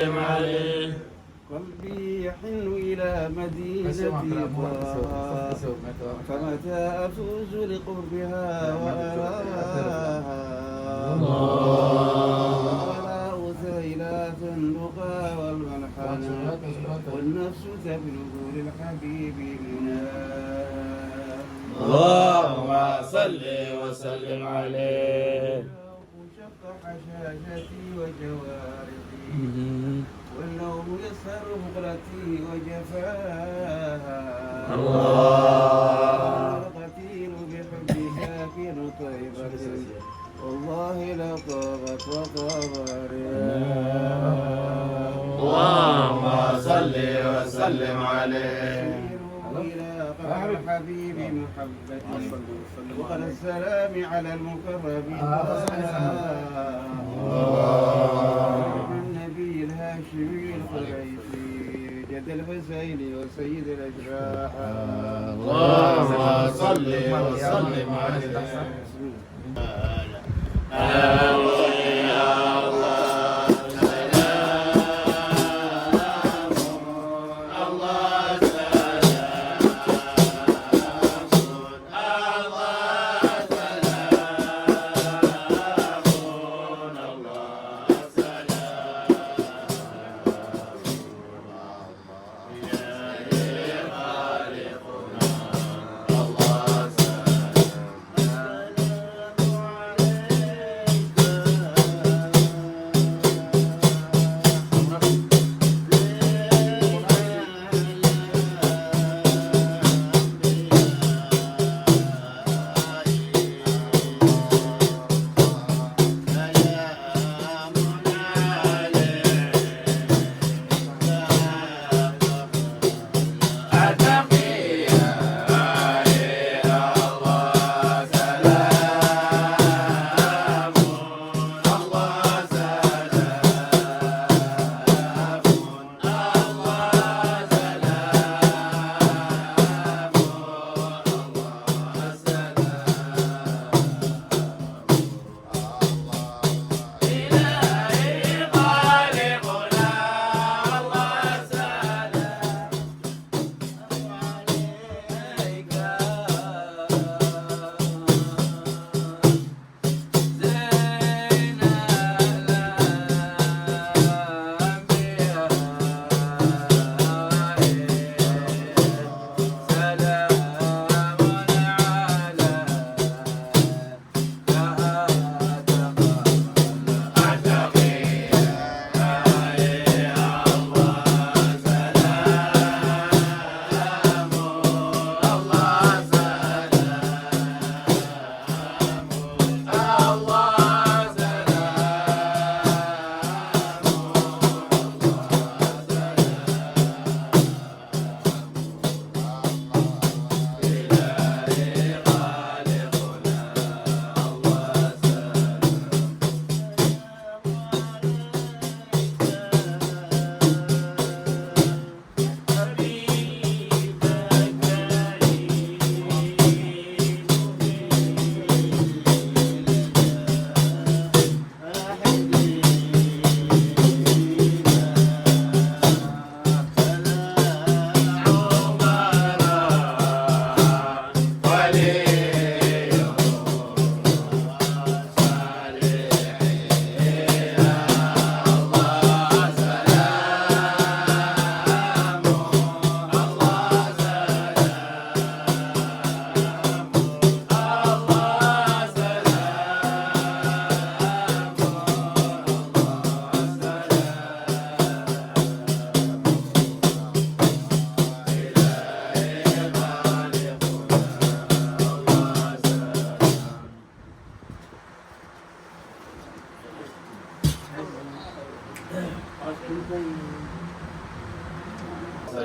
عليه. قلبي يحن إلى مدينتي طه، فمتى أفوز لقربها وأراها وأرى سيلات النقى والمنحنى، والنفس تبلغ للحبيب منها. اللهم صل وسلم عليه. شق حشاشتي وجوارحي، والنوم يسهر بغلتي وجفاها. الله القتيل بحبها في طيبة، والله لطابت وطاب رياها. اللهم صل وسلم عليه. إلى قبر الحبيب محبتي، وقال السلام على المقربين. النبي الهاشمي القريشي، جد الحسين وسيد الأشراح. اللهم صل وسلم عليه.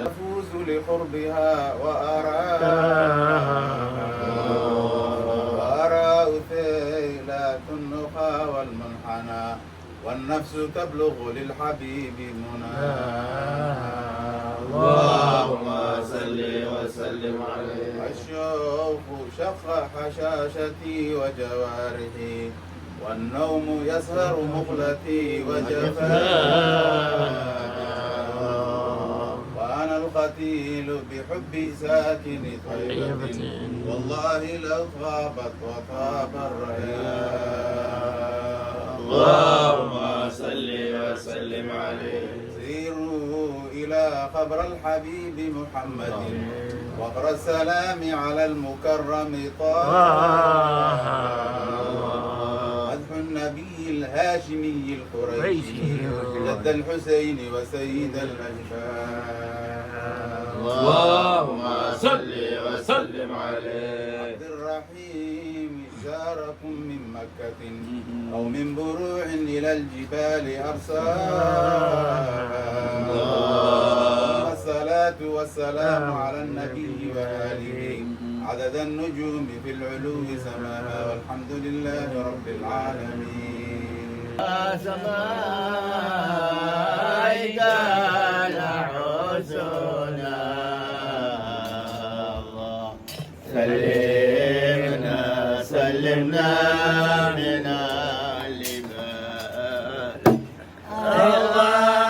أفوز لقربها وأراها وأرى أثيلات النقى والمنحنى، والنفس تبلغ للحبيب مناها. اللهم صل وسلم عليه. الشوق شق حشاشتي وجوارحي، والنوم يسهر مخلتي وجفاء وأنا القتيل بحب ساكن طيبة والله لو غابت وطاب الرياء اللهم صل وسلم عليه. سيروا إلى خبر الحبيب محمد وقر السلام على المكرم طه مدح النبي الهاشمي القريشي جد الحسين وسيد الأشفاء اللهم صل وسلم عليه. عبد الرحيم زاركم من مكة أو من بروع إلى الجبال أرساها الصلاة والسلام على النبي وآله عدد النجوم في العلو سماها والحمد لله رب العالمين. سمائك لحسنا سلمنا سلمنا من اللباس الله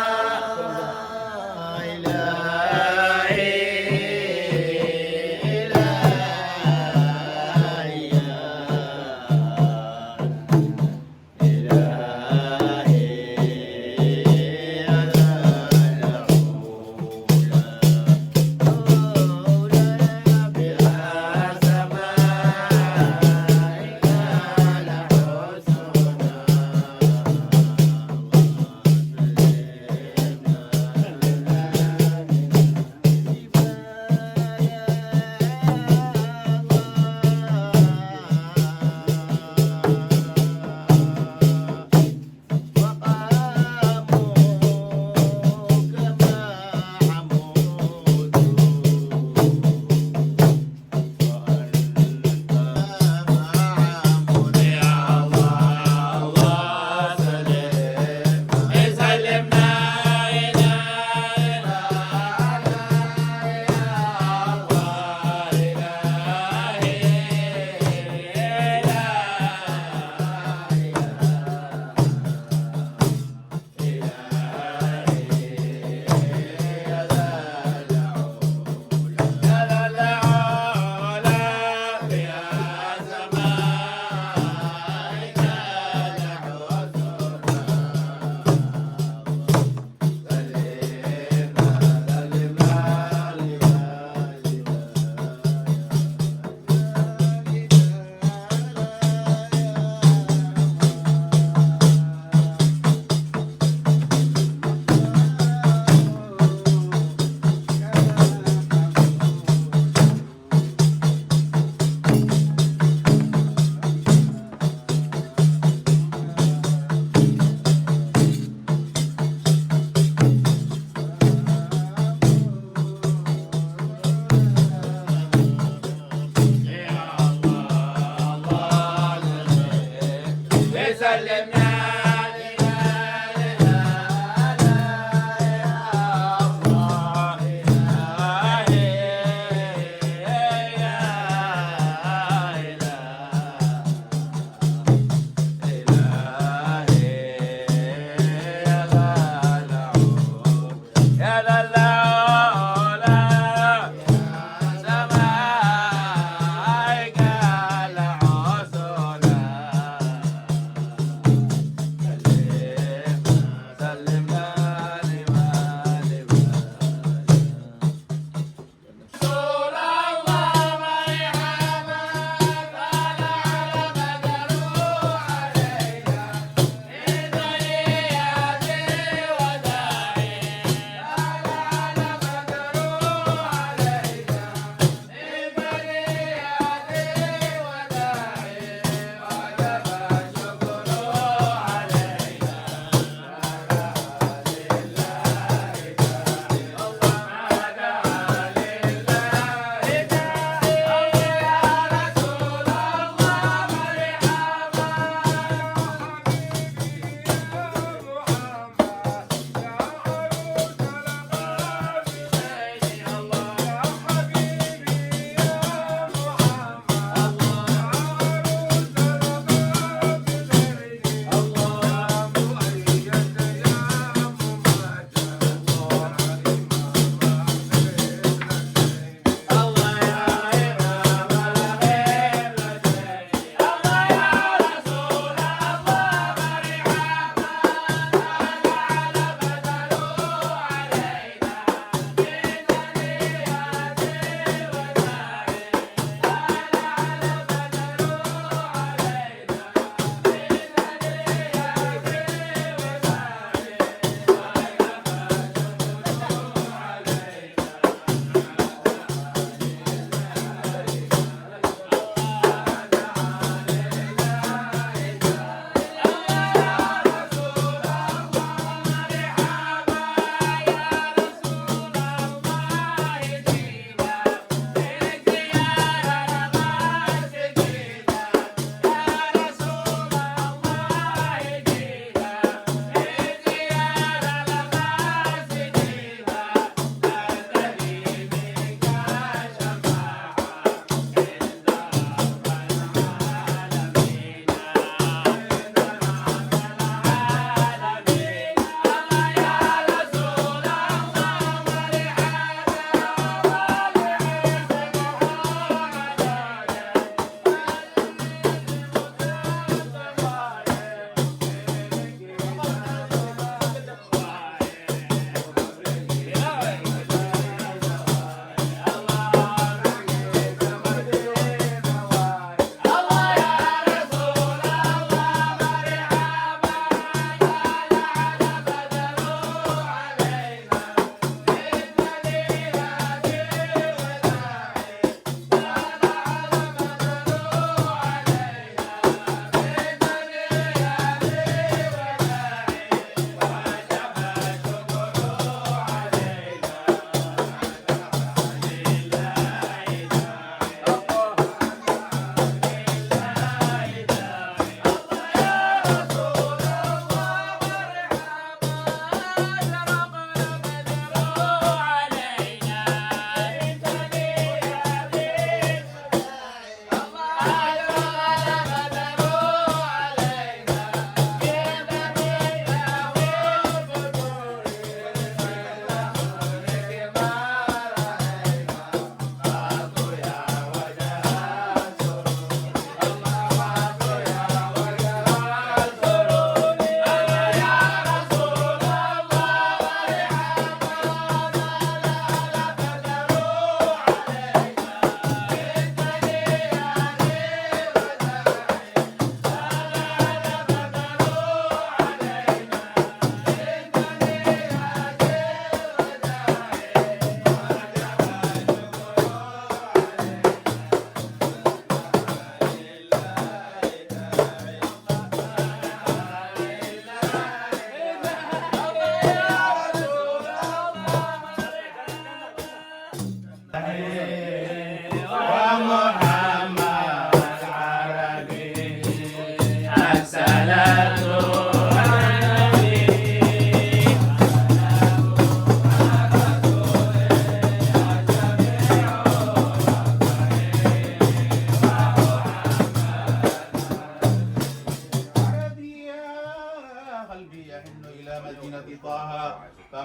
إلهي إلهي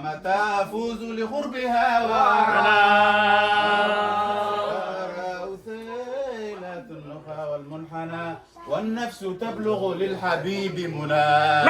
ومتى أفوز لقربها وعلى أثيلة النخا والمنحنى والنفس تبلغ للحبيب منى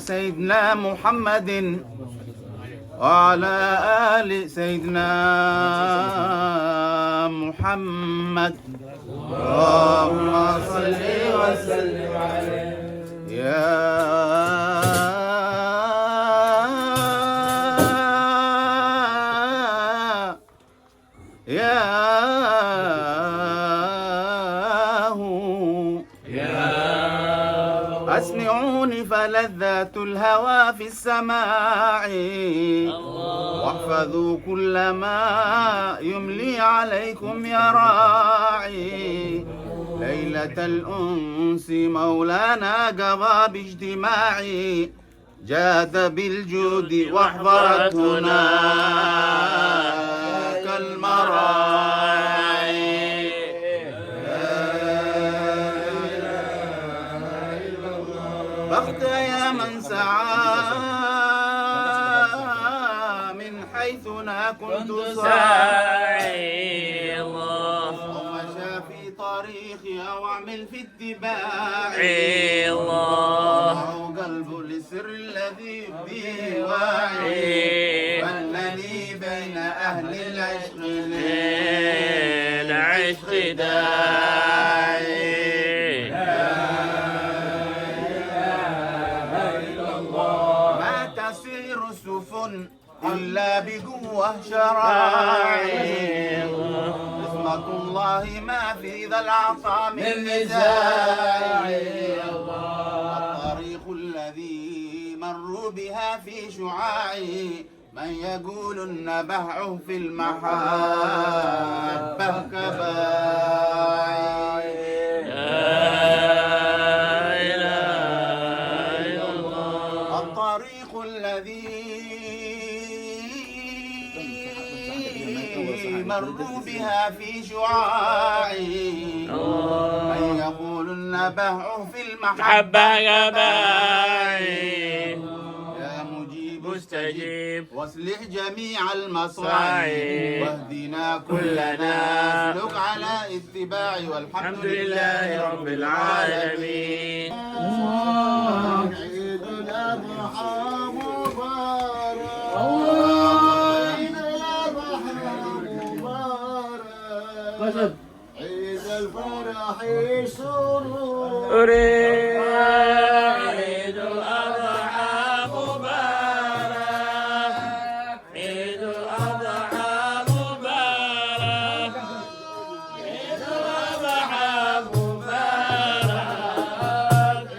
سيدنا محمد وعلى آل سيدنا محمد اللهم صل وسلم عليه أسمعوني فلذات الهوى في السماع واحفظوا كل ما يملي عليكم يا راعي ليلة الأنس مولانا قضى باجتماعي جاد بالجود واحضرت هناك المراعي بخت يا من سعى من حيثنا كنت ساعي الله ومشى في طريقي أو اعمل في اتباعي الله قلب لسر الذي يبديه واعي والذي بين أهل العشق للعشق داعي إلا بقوة وشرائع عصمة الله ما في ذا العصا من نزاع. الطريق الذي مروا بها في شعاع من يقول النبع في المحبة كباعي. الطريق الذي مروا بها في شعاع من يقول النبع في المحبة كباعي. يا مجيب استجيب واصلح جميع المصاعب واهدنا كلنا اسلك على اتباع والحمد لله رب العالمين. عيد الأضحى مبارك، عيد الأضحى مبارك، عيد الفرح سرور. عيد الأضحى مبارك، عيد الأضحى مبارك، عيد الأضحى مبارك، عيد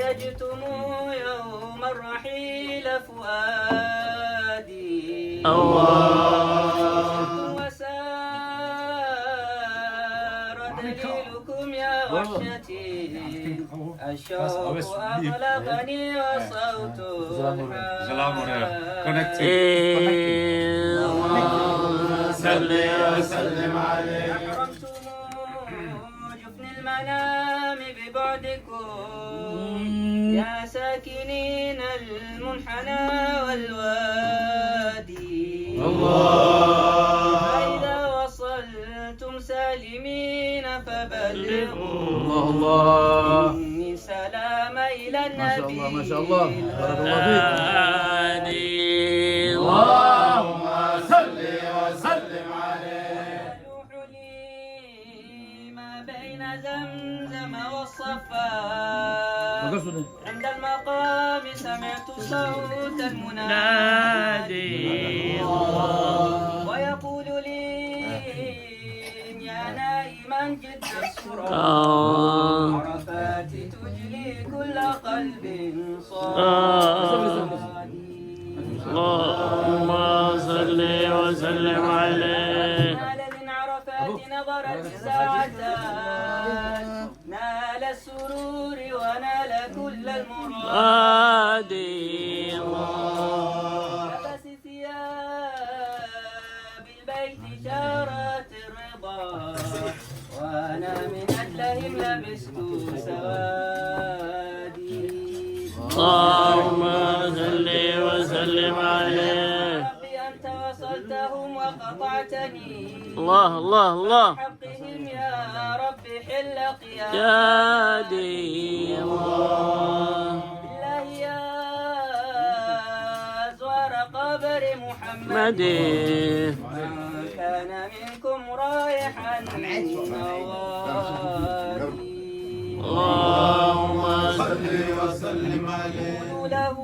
هيجتم يوم الرحيل فؤادي وسار دليلكم يا وحشتي الشوق أغلقني وصوت صل وسلم عليه. أحرمتم جفن المنام ببعدكم يا ساكنين المنحنى والوادي فإذا وصلتم سالمين فبلغوا مني سلام إلى النبي. ما شاء الله بارك الله فيك. اللهم صل وسلم عليه. يلوح لي ما بين زمزم والصفا عند المقام سمعت صوت المنادي ويقول لي يا نائما جد السرور عرفات تجلي كل قلب صادي. اللهم صل وسلم عليه. نال من عرفات نظرت ساعتان نال السرور ونال كل المراد. لبس ثياب البيت شارت الرضا وانا من اجلهم لبست سوادي. اللهم صل وسلم عليه. ربي أنت وصلتهم وقطعتني الله الله الله حقهم يا ربي حل قيامي. يا دي الله. بالله يا زوار قبر محمد مدي من كان منكم رايحا نوادي. اللهم صل وسلم عليه. قولوا له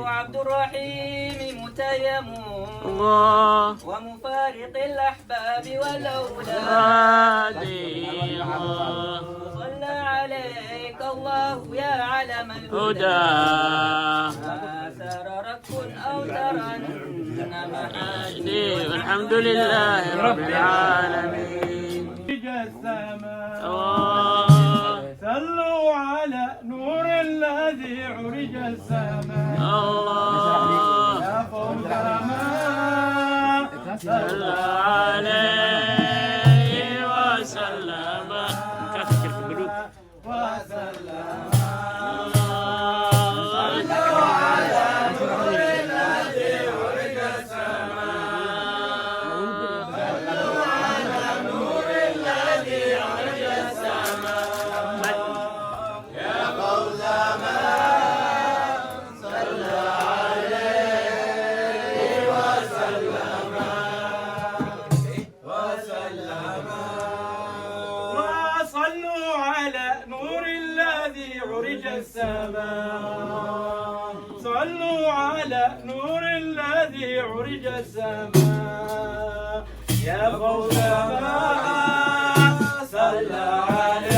عبد الرحيم متيم الله ومفارق الأحباب والأولاد. هادي الله. صلى عليك الله يا علم الهدى هدى ما سار ركب أو ترنم هادي والحمد لله رب العالمين. صلوا على نور الذي عرج السماء الله يا فوز ما صلى عليه وسلم. وسلم. وصلوا على نور الذي عرج السماء. صلوا على نور الذي عرج السماء يا فوز ما صلى عليه وسلم وسلم. صلوا على نور الذي عرج السماء. صلوا على نور الذي عرج السماء يا فوز ما صلى عليه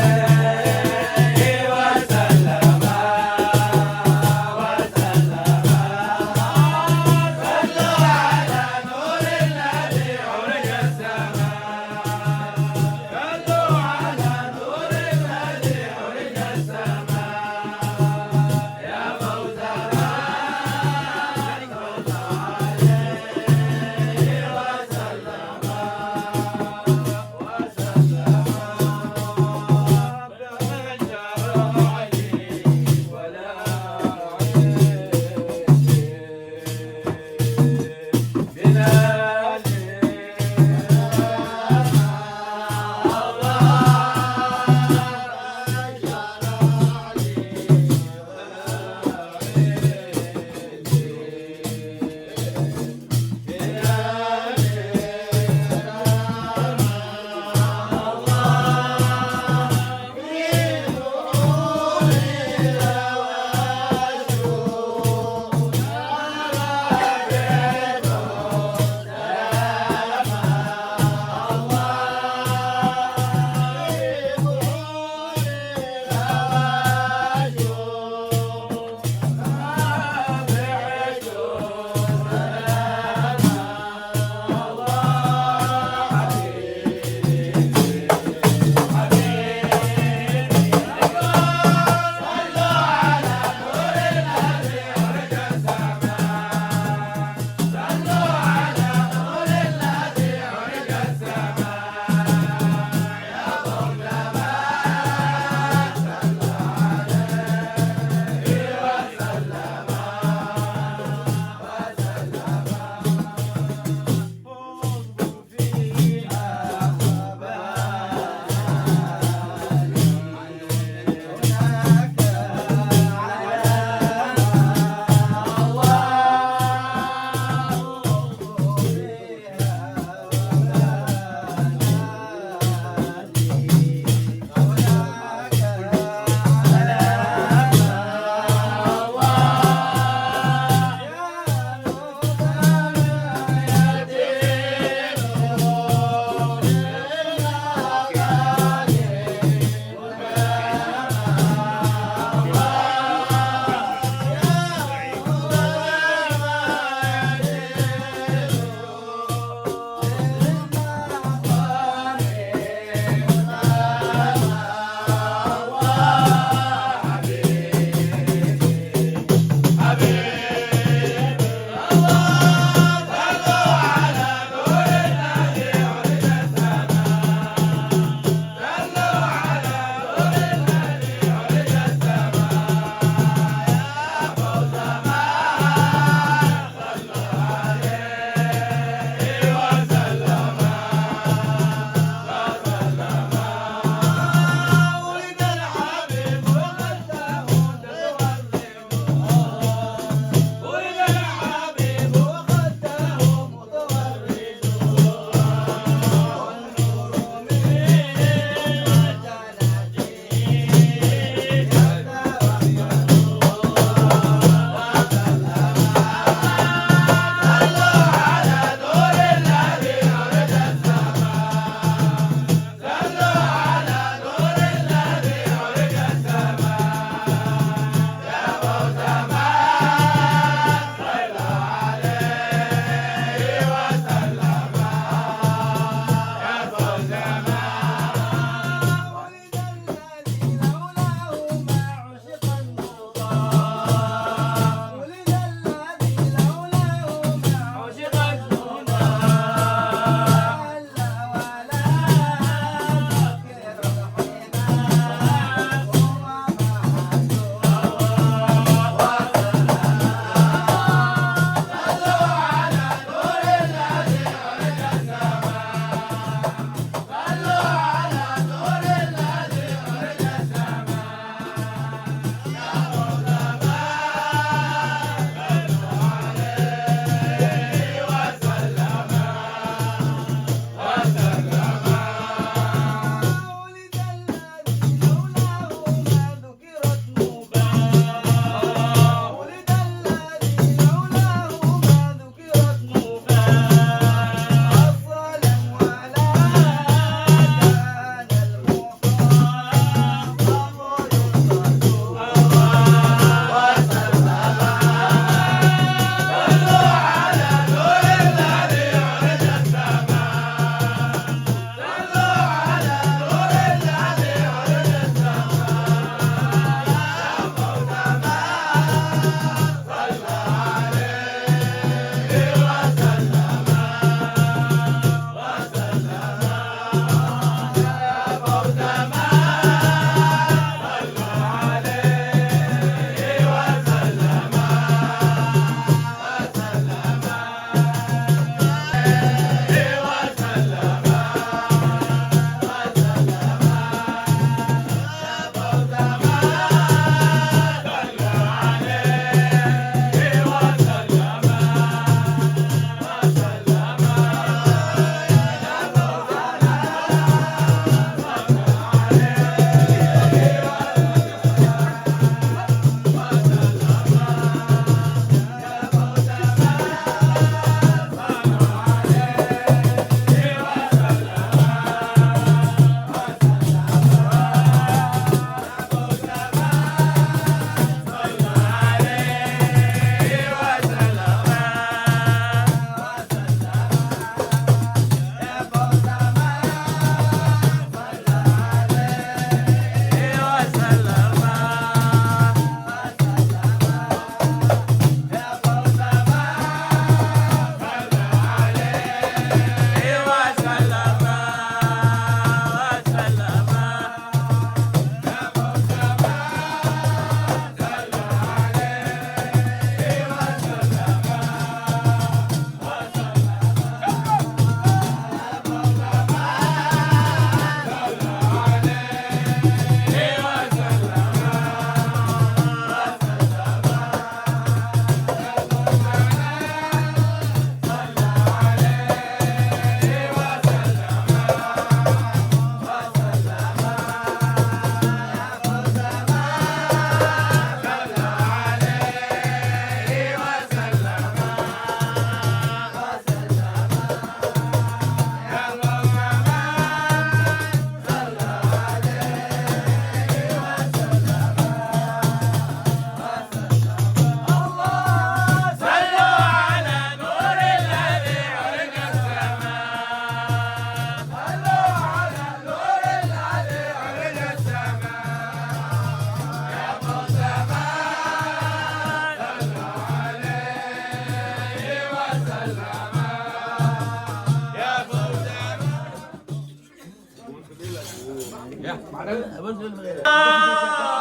وسلم.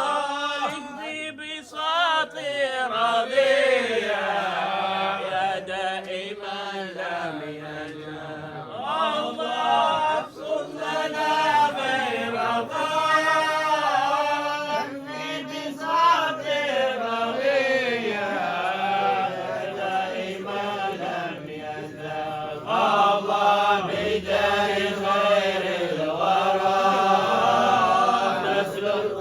اقضي بساطي ربيع يا دائما لم يزل الله ابسط لنا خير اقضي بساطي ربيع يا دائما لم يزل الله بجاه خير الورى نسلك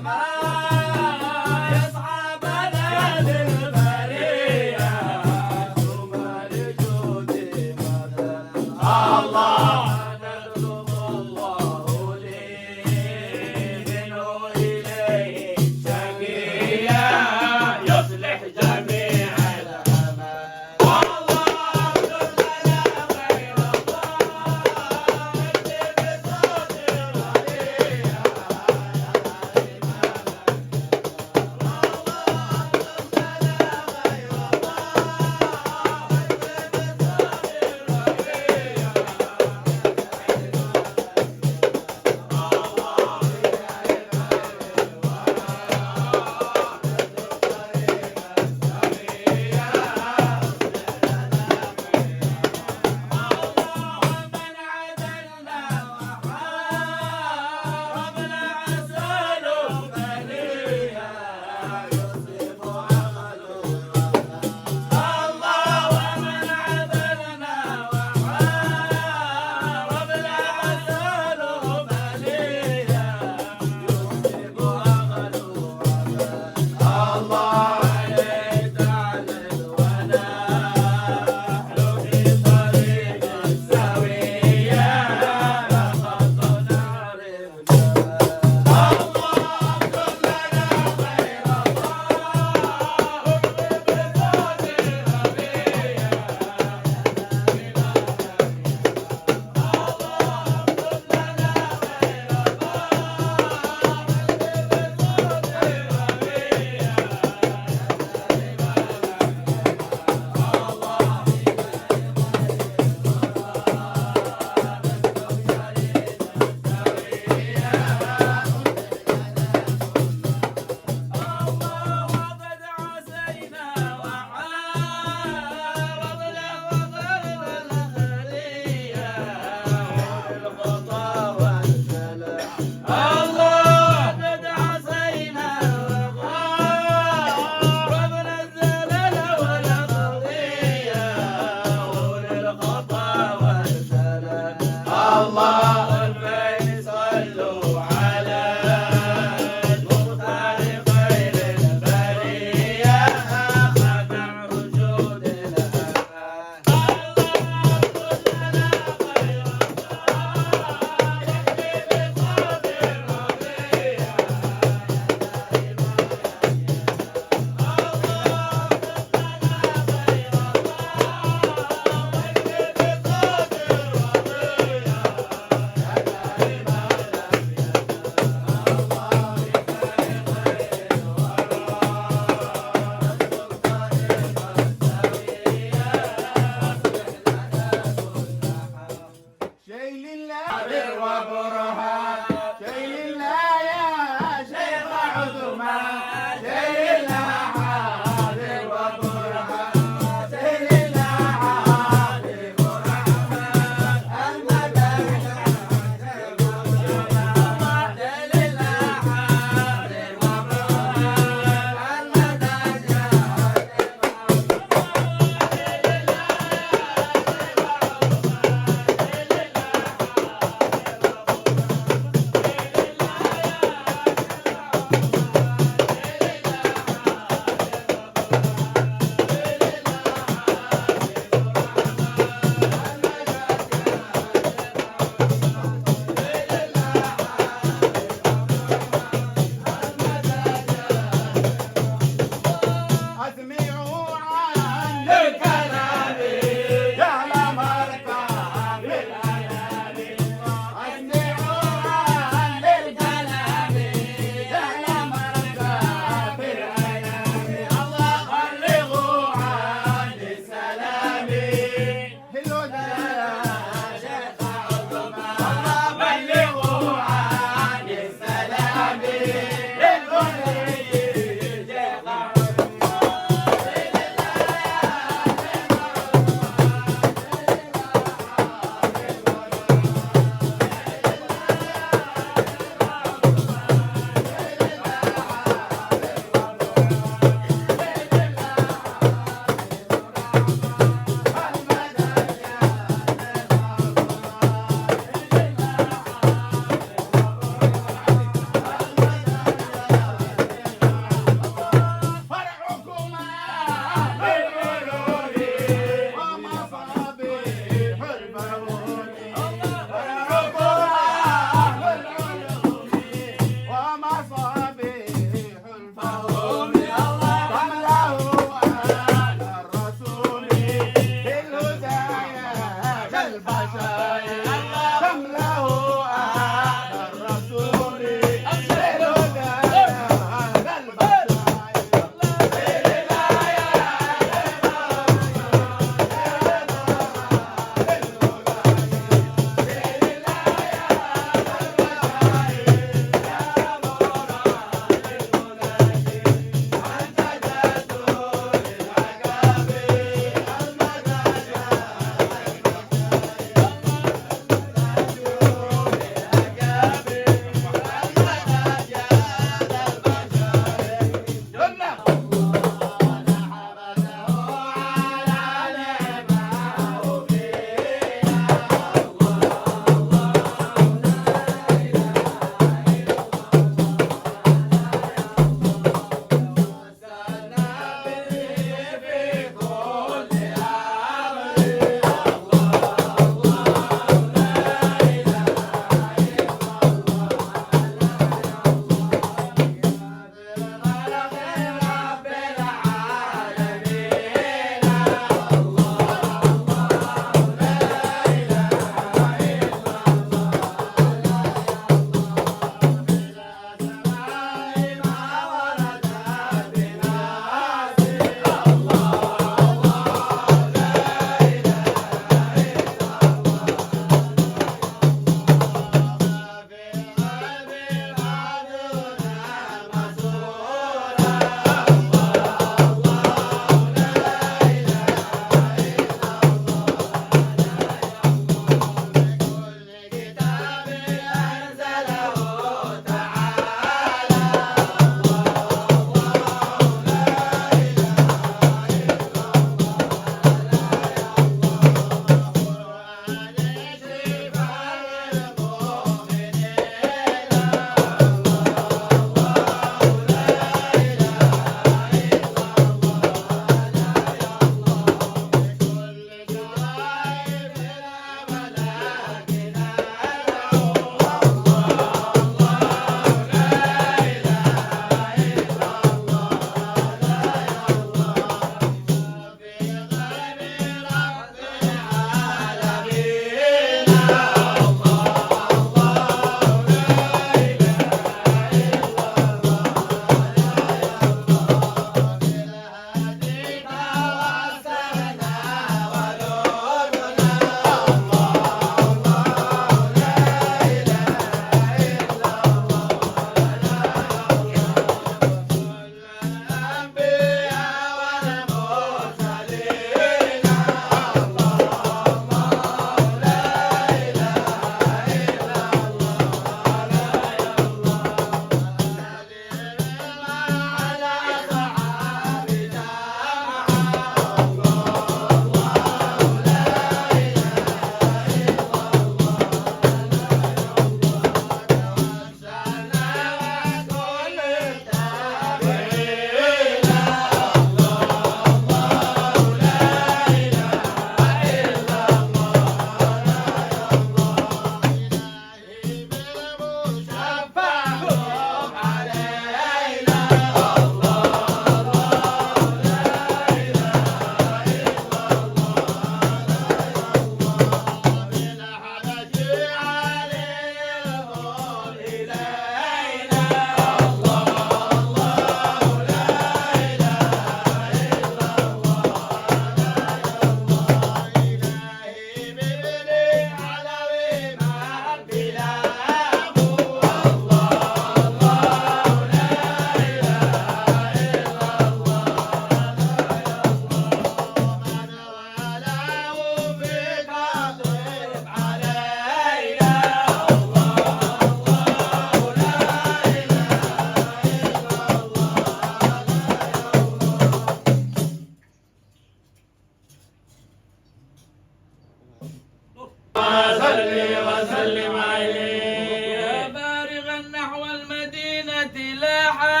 صل وسلم عليه. يا بارغا نحو المدينة لاحا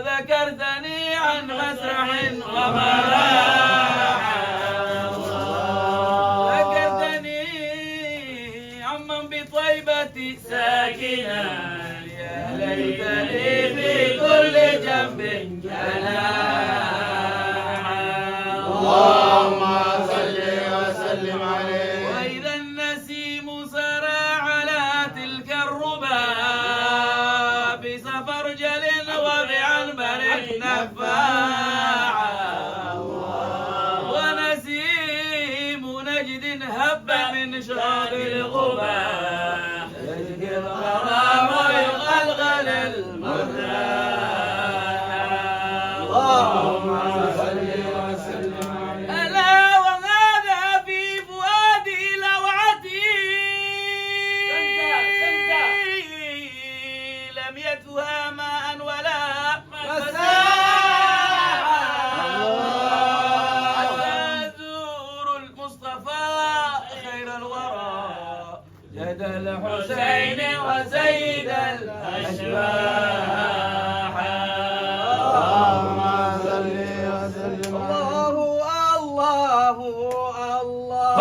ذكرتني عن مسرح ومراحا ذكرتني عمن بطيبة ساكنا يا ليتني في كل جنب جناحا اللهم صل وسلم عليه. وإذا النسيم سرى على تلك الربا بسفرجل وبعنبر نفاعا ونسيم نجد هب من شراب الغبا يجري الغرام ويغلغل المرتاح. اللهم صل وسلم عليه. ألا وهذا في فؤادي لوعتي لم يتها ماء ولا مساحا حتى أزور المصطفى خير الورى جد الحسين وسيد الأشباح. اللهم صل وسلم عليه. الله الله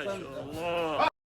أحسنت. الله.